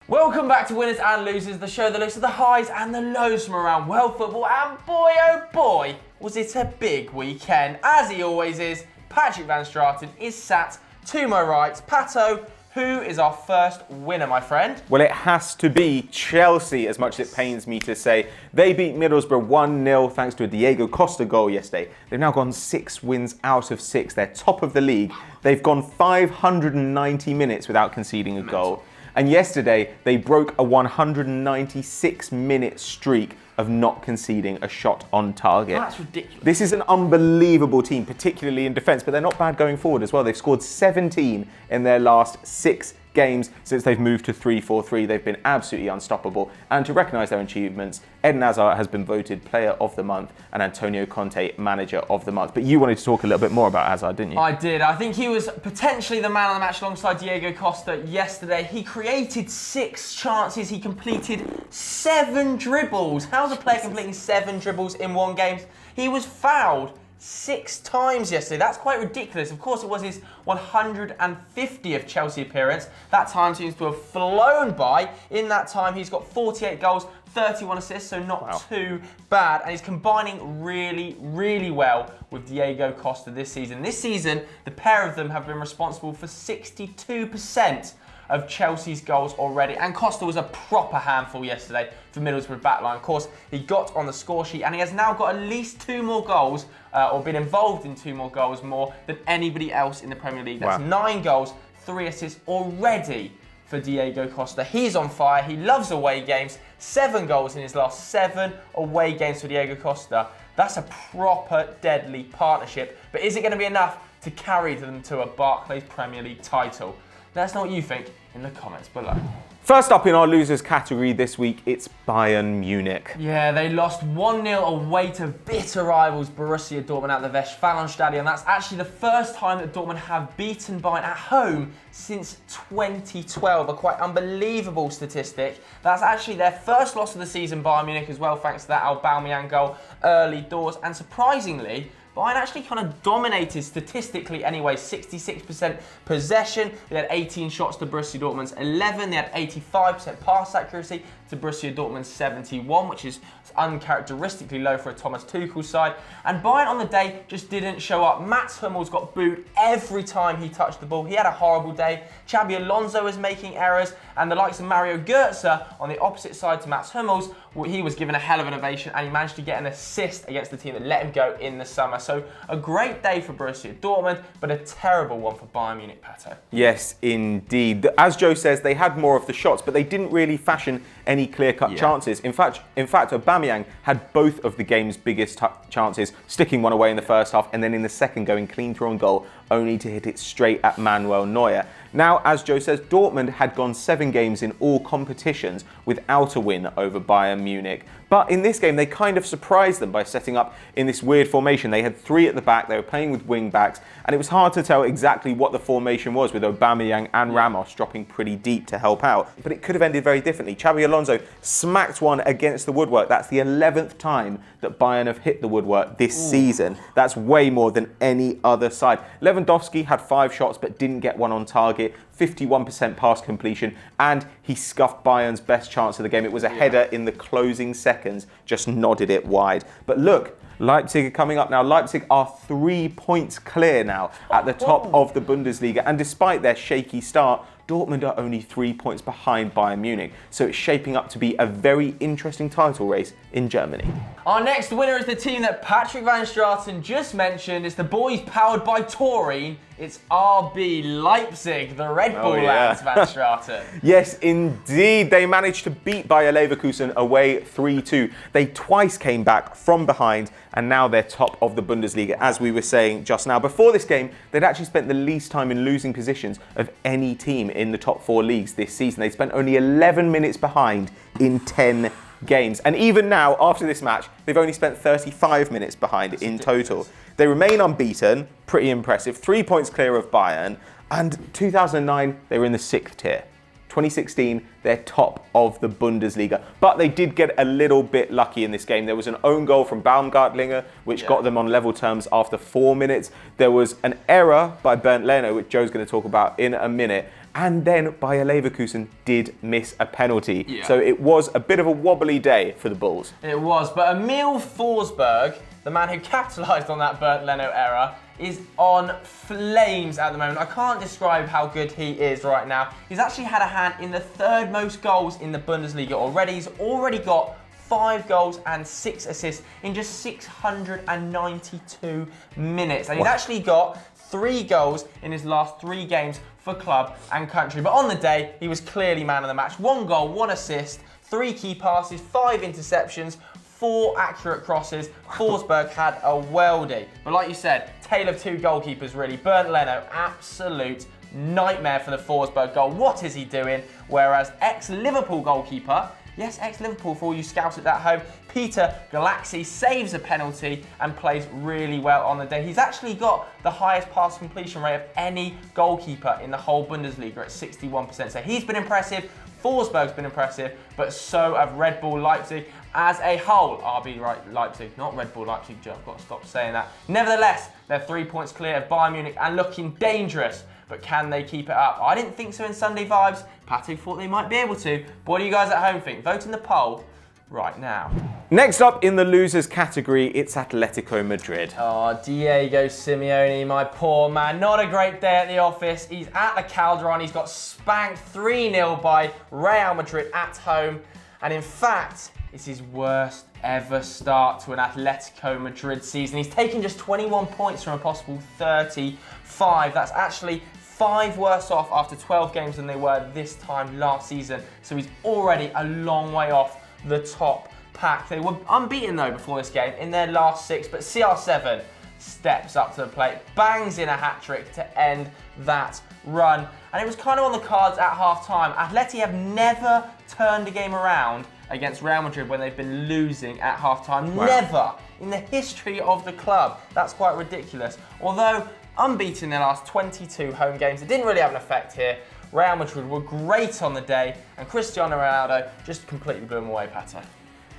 Welcome back to Winners and Losers, the show that looks at the highs and the lows from around world football. And boy, oh boy, was it a big weekend. As he always is, Patrick Van Straten is sat to my right. Pato, who is our first winner, my friend? Well, it has to be Chelsea, as much as it pains me to say. They beat Middlesbrough 1-0 thanks to a Diego Costa goal yesterday. They've now gone 6 wins out of 6. They're top of the league. They've gone 590 minutes without conceding a goal. And yesterday, they broke a 196-minute streak of not conceding a shot on target. That's ridiculous. This is an unbelievable team, particularly in defence, but they're not bad going forward as well. They've scored 17 in their last 6 games since they've moved to 3-4-3. They've been absolutely unstoppable. And to recognise their achievements, Eden Hazard has been voted Player of the Month and Antonio Conte Manager of the Month. But you wanted to talk a little bit more about Hazard, didn't you? I did. I think he was potentially the man of the match alongside Diego Costa yesterday. He created 6 chances. He completed 7 dribbles. How's a player completing 7 dribbles in one game? He was fouled 6 times yesterday. That's quite ridiculous. Of course, it was his 150th Chelsea appearance. That time seems to have flown by. In that time, he's got 48 goals, 31 assists, so not too bad. And he's combining really, really well with Diego Costa this season. This season, the pair of them have been responsible for 62% of Chelsea's goals already. And Costa was a proper handful yesterday for Middlesbrough backline. Of course, he got on the score sheet and he has now got at least 2 more goals or been involved in 2 more goals more than anybody else in the Premier League. That's 9 goals, 3 assists already for Diego Costa. He's on fire. He loves away games. 7 goals in his last 7 away games for Diego Costa. That's a proper deadly partnership. But is it going to be enough to carry them to a Barclays Premier League title? Let us know what you think in the comments below. First up in our losers category this week, it's Bayern Munich. Yeah, they lost 1-0 away to bitter rivals Borussia Dortmund at the Westfalenstadion. That's actually the first time that Dortmund have beaten Bayern at home since 2012. A quite unbelievable statistic. That's actually their first loss of the season, Bayern Munich, as well, thanks to that Aubameyang goal early doors. And surprisingly, Bayern actually kind of dominated statistically anyway. 66% possession. They had 18 shots to Borussia Dortmund's 11. They had 85% pass accuracy to Borussia Dortmund's 71, which is uncharacteristically low for a Thomas Tuchel side. And Bayern on the day just didn't show up. Mats Hummels got booed every time he touched the ball. He had a horrible day. Xabi Alonso was making errors, and the likes of Mario Götze on the opposite side to Mats Hummels, he was given a hell of an ovation, and he managed to get an assist against the team that let him go in the summer. So a great day for Borussia Dortmund, but a terrible one for Bayern Munich, Pato. Yes, indeed. As Joe says, they had more of the shots, but they didn't really fashion any clear-cut chances. In fact, Aubameyang had both of the game's biggest chances, sticking one away in the first half, and then in the second going clean through on goal, only to hit it straight at Manuel Neuer. Now, as Joe says, Dortmund had gone 7 games in all competitions without a win over Bayern Munich. But in this game, they kind of surprised them by setting up in this weird formation. They had 3 at the back, they were playing with wing backs, and it was hard to tell exactly what the formation was, with Aubameyang and Ramos dropping pretty deep to help out. But it could have ended very differently. Xabi Alonso smacked one against the woodwork. That's the 11th time that Bayern have hit the woodwork this season. That's way more than any other side. Lewandowski had 5 shots but didn't get one on target. 51% pass completion, and he scuffed Bayern's best chance of the game. It was a header in the closing seconds, just nodded it wide. But look, Leipzig are coming up now. Leipzig are 3 points clear now at the top of the Bundesliga, and despite their shaky start, Dortmund are only 3 points behind Bayern Munich, so it's shaping up to be a very interesting title race in Germany. Our next winner is the team that Patrick Van Straten just mentioned. It's the boys powered by Taurine. It's RB Leipzig, the Red Bull lads, Van Straten. Yes, indeed. They managed to beat Bayer Leverkusen away 3-2. They twice came back from behind, and now they're top of the Bundesliga, as we were saying just now. Before this game, they'd actually spent the least time in losing positions of any team in the top 4 leagues this season. They spent only 11 minutes behind in 10 games. And even now, after this match, they've only spent 35 minutes behind in total. They remain unbeaten, pretty impressive, 3 points clear of Bayern, and 2009, they were in the 6th tier. 2016, they're top of the Bundesliga. But they did get a little bit lucky in this game. There was an own goal from Baumgartlinger, which got them on level terms after 4 minutes. There was an error by Bernd Leno, which Joe's going to talk about in a minute. and then Bayer Leverkusen did miss a penalty. Yeah. So it was a bit of a wobbly day for the Bulls. It was, but Emil Forsberg, the man who capitalised on that Bernd Leno error, is on flames at the moment. I can't describe how good he is right now. He's actually had a hand in the 3rd most goals in the Bundesliga already. He's already got 5 goals and 6 assists in just 692 minutes. And he's actually got 3 goals in his last 3 games for club and country. But on the day, he was clearly man of the match. 1 goal, 1 assist, 3 key passes, 5 interceptions, 4 accurate crosses. Forsberg had a worldie. But like you said, tale of 2 goalkeepers really. Bernd Leno, absolute nightmare for the Forsberg goal. What is he doing? Whereas ex-Liverpool goalkeeper, yes, ex-Liverpool for all you scouts at that home, Peter Galaxy saves a penalty and plays really well on the day. He's actually got the highest pass completion rate of any goalkeeper in the whole Bundesliga at 61%. So he's been impressive. Forsberg's been impressive, but so have Red Bull Leipzig as a whole. RB Leipzig, not Red Bull Leipzig, Joe. I've got to stop saying that. Nevertheless, they're 3 points clear of Bayern Munich and looking dangerous. But can they keep it up? I didn't think so in Sunday Vibes. Pato thought they might be able to. But what do you guys at home think? Vote in the poll right now. Next up in the losers category, it's Atletico Madrid. Oh, Diego Simeone, my poor man. Not a great day at the office. He's at the Calderon. He's got spanked 3-0 by Real Madrid at home. And in fact, it's his worst ever start to an Atletico Madrid season. He's taken just 21 points from a possible 35. That's actually 5 worse off after 12 games than they were this time last season. So he's already a long way off the top pack. They were unbeaten though before this game in their last 6, but CR7 steps up to the plate, bangs in a hat-trick to end that run. And it was kind of on the cards at half-time. Atleti have never turned a game around against Real Madrid when they've been losing at half-time. Wow. Never in the history of the club. That's quite ridiculous. Although unbeaten in their last 22 home games, it didn't really have an effect here. Real Madrid were great on the day, and Cristiano Ronaldo just completely blew them away, Pato.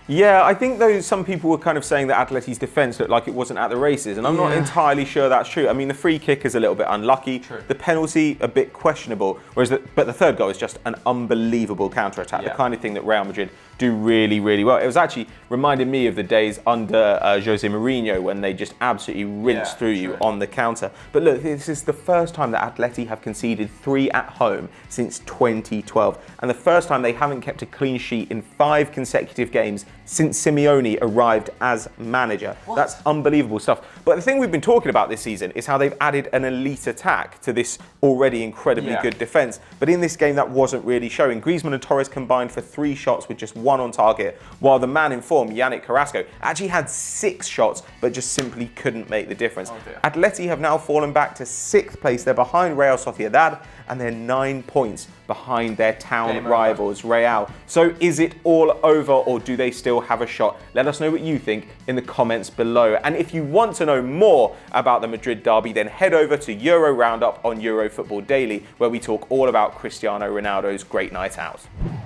Yeah, I think though some people were kind of saying that Atleti's defence looked like it wasn't at the races, and I'm not entirely sure that's true. I mean, the free kick is a little bit unlucky, the penalty a bit questionable, but the 3rd goal is just an unbelievable counter-attack, the kind of thing that Real Madrid do really, really well. It was actually reminded me of the days under Jose Mourinho when they just absolutely rinsed through you on the counter. But look, this is the first time that Atleti have conceded 3 at home since 2012, and the first time they haven't kept a clean sheet in 5 consecutive games since Simeone arrived as manager. What? That's unbelievable stuff. But the thing we've been talking about this season is how they've added an elite attack to this already incredibly good defence. But in this game, that wasn't really showing. Griezmann and Torres combined for 3 shots with just 1 on target, while the man in form, Yannick Carrasco, actually had 6 shots, but just simply couldn't make the difference. Atleti have now fallen back to 6th place. They're behind Real Sociedad, and they're 9 points behind their town rivals, Real. So is it all over, or do they still have a shot? Let us know what you think in the comments below. And if you want to know more about the Madrid derby, then head over to Euro Roundup on Eurofootball Daily, where we talk all about Cristiano Ronaldo's great night out.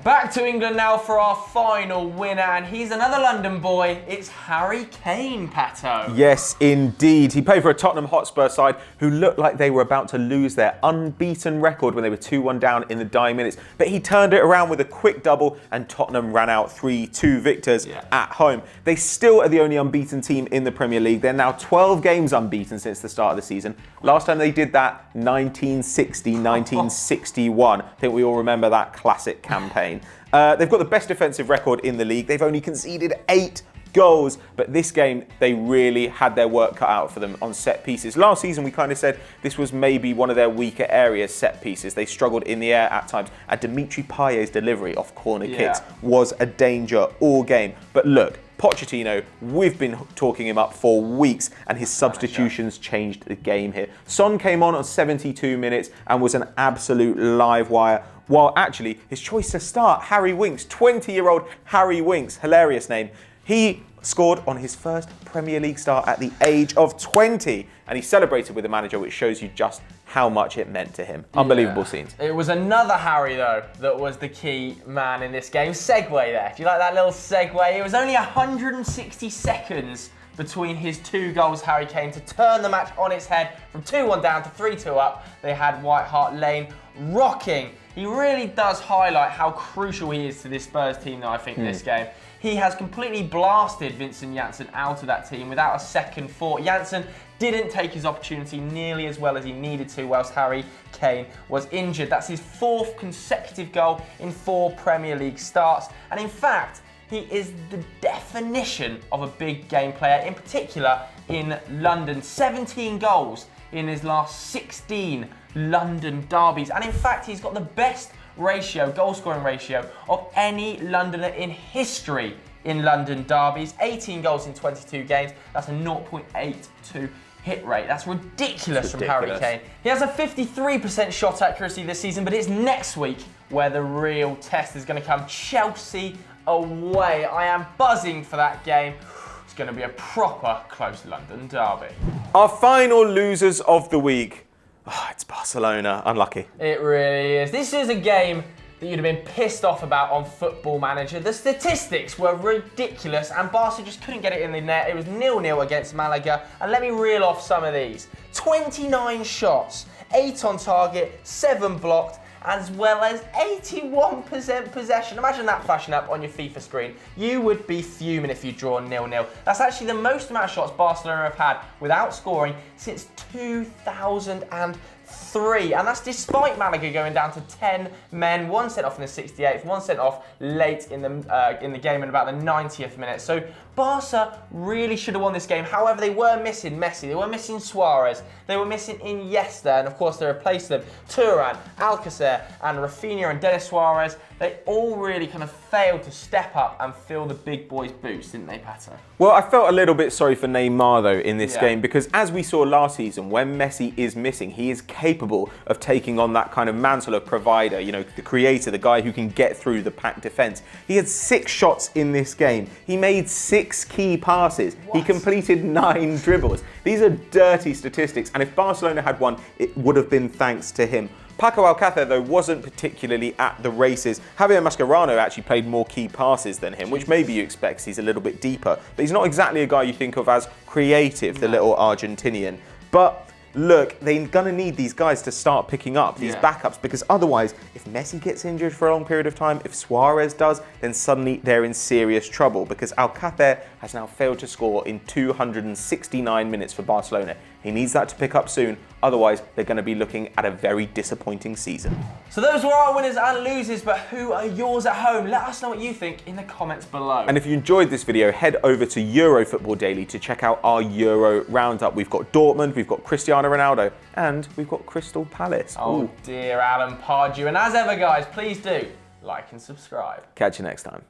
Back to England now for our final winner, and he's another London boy. It's Harry Kane, Pato. Yes, indeed. He played for a Tottenham Hotspur side who looked like they were about to lose their unbeaten record when they were 2-1 down in the dying minutes. But he turned it around with a quick double, and Tottenham ran out 3-2 victors at home. They still are the only unbeaten team in the Premier League. They're now 12 games unbeaten since the start of the season. Last time they did that, 1960, 1961. I think we all remember that classic campaign. They've got the best defensive record in the league. They've only conceded 8 goals, but this game they really had their work cut out for them on set pieces. Last season we kind of said this was maybe one of their weaker areas, set pieces. They struggled in the air at times, and Dimitri Payet's delivery off corner kicks was a danger all game. But look, Pochettino, we've been talking him up for weeks, and his substitutions changed the game here. Son came on 72 minutes and was an absolute live wire, while actually his choice to start, Harry Winks, 20-year-old Harry Winks, hilarious name, he scored on his first Premier League start at the age of 20, and he celebrated with the manager, which shows you just how much it meant to him. Unbelievable scenes. It was another Harry, though, that was the key man in this game. Segue there. If you like that little segue, it was only 160 seconds between his 2 goals, Harry Kane, to turn the match on its head from 2-1 down to 3-2 up. They had White Hart Lane rocking. He really does highlight how crucial he is to this Spurs team, though, I think, this game. He has completely blasted Vincent Janssen out of that team without a second thought. Janssen didn't take his opportunity nearly as well as he needed to whilst Harry Kane was injured. That's his 4th consecutive goal in 4 Premier League starts. And in fact, he is the definition of a big game player, in particular in London. 17 goals in his last 16 London derbies. And in fact, he's got the best ratio, goal scoring ratio, of any Londoner in history in London derbies. 18 goals in 22 games. That's a 0.82 hit rate. That's ridiculous from Harry Kane. He has a 53% shot accuracy this season, but it's next week where the real test is going to come. Chelsea away. I am buzzing for that game. It's going to be a proper close London derby. Our final losers of the week. Oh, it's Barcelona. Unlucky. It really is. This is a game that you'd have been pissed off about on Football Manager. The statistics were ridiculous and Barca just couldn't get it in the net. It was 0-0 against Malaga. And let me reel off some of these. 29 shots, 8 on target, 7 blocked, as well as 81% possession. Imagine that flashing up on your FIFA screen. You would be fuming if you draw 0-0. That's actually the most amount of shots Barcelona have had without scoring since 2003. And that's despite Malaga going down to 10 men, 1 sent off in the 68th, 1 sent off late in the game in about the 90th minute. So Barca really should have won this game. However, they were missing Messi, they were missing Suarez, they were missing Iniesta, and of course they replaced them. Thuram, Alcacer, and Rafinha and Denis Suarez, they all really kind of failed to step up and fill the big boys' boots, didn't they, Pato? Well, I felt a little bit sorry for Neymar, though, in this game, because as we saw last season, when Messi is missing, he is capable of taking on that kind of mantle of provider, you know, the creator, the guy who can get through the packed defence. He had 6 shots in this game. He made 6 key passes. What? He completed 9 dribbles. These are dirty statistics, and if Barcelona had won, it would have been thanks to him. Paco Alcácer, though, wasn't particularly at the races. Javier Mascherano actually played more key passes than him, which maybe you expect. He's a little bit deeper. But he's not exactly a guy you think of as creative, the little Argentinian. But look, they're going to need these guys to start picking up, these backups, because otherwise, if Messi gets injured for a long period of time, if Suarez does, then suddenly they're in serious trouble, because Alcácer has now failed to score in 269 minutes for Barcelona. He needs that to pick up soon, otherwise they're going to be looking at a very disappointing season. So those were our winners and losers, but who are yours at home? Let us know what you think in the comments below. And if you enjoyed this video, head over to Euro Football Daily to check out our Euro roundup. We've got Dortmund, we've got Cristiano Ronaldo, and we've got Crystal Palace. Oh dear, Alan Pardew. And as ever, guys, please do like and subscribe. Catch you next time.